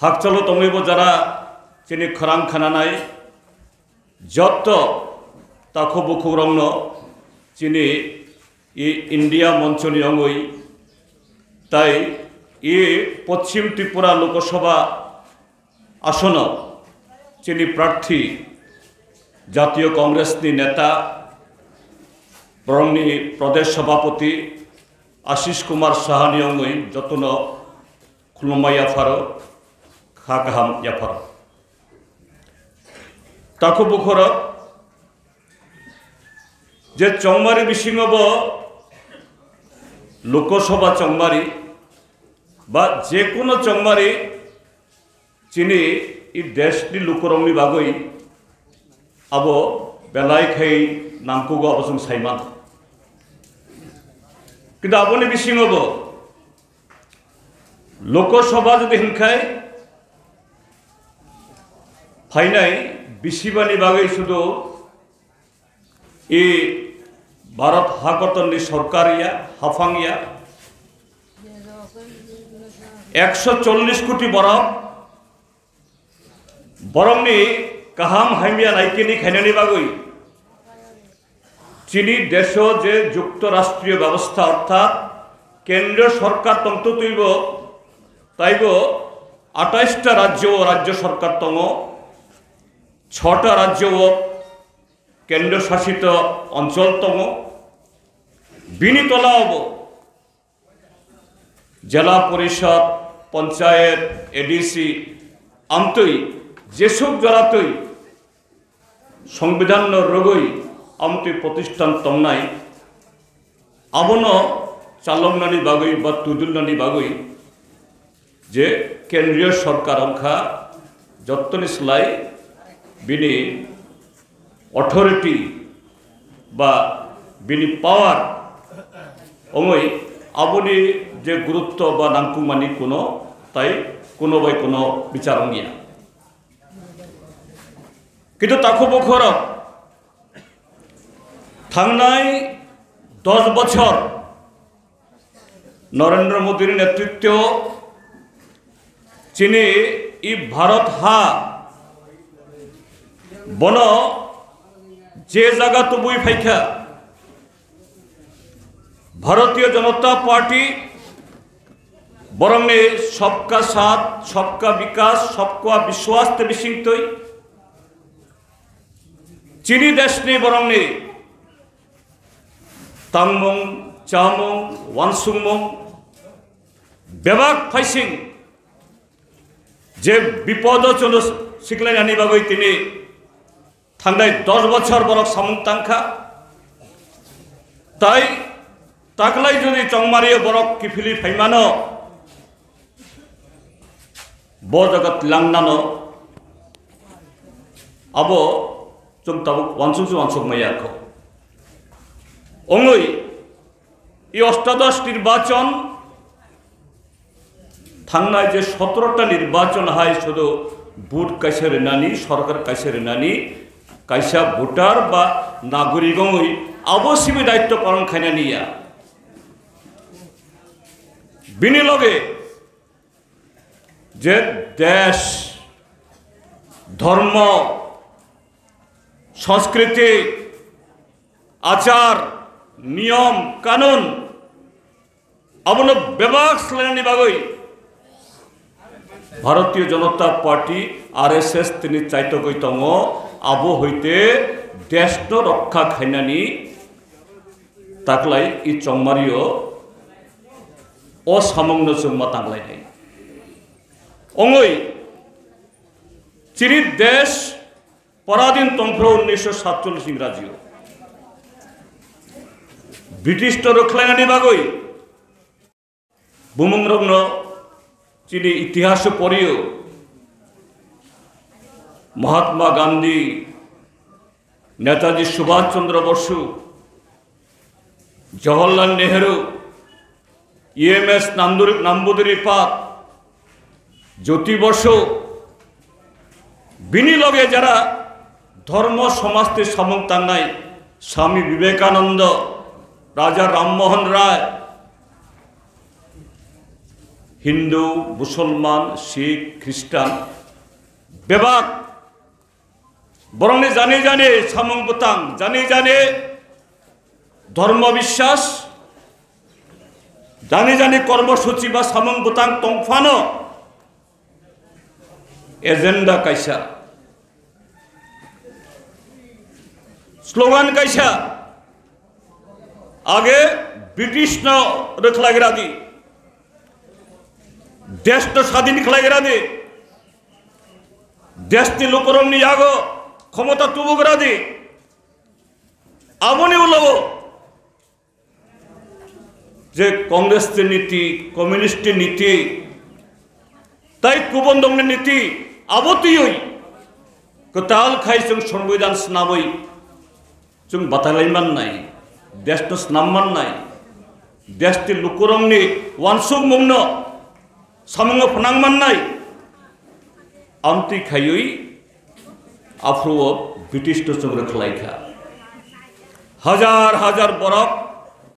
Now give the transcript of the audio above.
hakchalo tongribo jara chini kharang khananai jotto takho bukhurongno chini i India monchoni ongoi তাই পশ্চিম ত্রিপুরা লোকসভা আসন যিনি প্রার্থী জাতীয় কংগ্রেসনি নেতা বরংনি প্রদেশ সভাপতি আশিস কুমার সাহানি অঙ্গই যতন খুলুমাই আফারো খা গাহাম ইয়াফারো তাকো বুখর যে চংমারি বিসিংব লোকসভা চংমারি বা যে কোনো চংমারি চিনি ই দেশনি লুকরংনি বাগৈ আবো বেলাই খাই নামকুগো আবসং সাইমান কিন্তু আপনি বিসিংব লোকসভা যদি হিনখাই ফাইনাই বিসিবানি বাগৈ শুধু ই ভারত হাকতনি সরকারিয়া হাফাংয়া 140 কোটি বরংনি কাহাম হাইমিয়া নাইকেনি খাইনানি বাগৈ চিনি দেশ যে যুক্তরাষ্ট্রীয় ব্যবস্থা অর্থাৎ কেন্দ্রীয় সরকার তন্তু তৈব তাইব 28টা রাজ্য ও রাজ্য সরকার তঙ্গ 6টা রাজ্য ও কেন্দ্র শাসিত অঞ্চল তঙ্গ বিনিতলা হব জেলা পরিষদ পঞ্চায়েত এডিসি আমতই যেসব জেলাতই সংবিধান রোগই আমতই প্রতিষ্ঠান তমনাই আবন চালকনানি বাগৈ বা তুদুলনানি বাগৈ যে কেন্দ্রীয় সরকার অংখা যত্তনি সেলাই বিনি অথরিটি বা বিনি পাওয়ার অমই আবনি যে গুরুত্ব বা নাংকুমানি কোনো তাই কোনো বাই কোনো বিচার নিয়া কিন্তু তাকো বখর থাংনাই 10 বছর নরেন্দ্র মোদীর নেতৃত্ব চীনে ই ভারত হা বন যে জায়গা তবুই ফাইখা ভারতীয় জনতা পার্টি বরংনে सबका साथ सबका विकास सबका विश्वास ते बिसिंगतई चीनी देशनि बरंने तांगमं चामं वानसुंगमं बेबाक फाइसिं जे विपद चलो सिखलायनानि बागै तिनि थांनाय 10 बछर बरक सामुं तांखा ताई ताकलाई जदि चंगमारिया बरक किफिली फाइमानो ब जगत लांनानो आबो जों ताबुक वानसुक मैयाखौ अंगै इ अष्टादश निर्वाचन थांनाय जे 17टा निर्वाचन हाय शुधु भोट काइसेर नानी सरकार काइसेर नानी काइसा भोटार बा नागरिकङै अवश्य दायित्व पालन खायनानिया बिनि लगे जे देश धर्म संस्कृति आचार नियम कानून अबन बेबाक सलायनानि बागै भारतीय जनता पार्टी आरएसएस तिनि चाइतो गइतङ आबो हইতে देशनो रक्षा खायनानि ताकलाई इ चंगमारियो असामंनो जोंमा तांलायनाय अंगै चीनी देश पराधीन तंत्र 1947 इंग्राजियो ब्रिटिश तो रखलायनानि बागै बुमुंरंनो चीनी इतिहास पढ़ियो महात्मा गांधी नेताजी सुभाष चंद्र बसु जवाहरलाल नेहरू EMS नाम्बुदिरी पात ज्योति बसु बिनि लगे जरा धर्म समाजते सामं तांनाय स्वामी विवेकानंद राजा राममोहन राय हिंदू मुसलमान शिख ख्रिस्टान बेबाक बरंनि जाने जाने सामं बुतां जाने जाने धर्म विश्वास जाने जाने कर्मसूची बा सामं बुतां तंफानो एजेंडा कैसा स्लोगान कैसा आगे ब्रिटिश न रखलागिरा दी देश तो स्वाधीन खलागिरा दी देश ती लोकरम नि जागो क्षमता तुबुगरा दी आमने उल्लव जे कांग्रेस नीति कम्युनिस्ट नीति ताई कुबंदंग नीति आबोतियै कताल खाई जों संविधान स्नाबै जों बातायलायमान नाय देश तो स्नाममान नाय देश ती लुकुरंनि वानसुक मुंनो सामंग फनांगमान नाय आमति खायै आफ्रो ब्रिटिश तो जों रखलायखा हजार हजार बरफ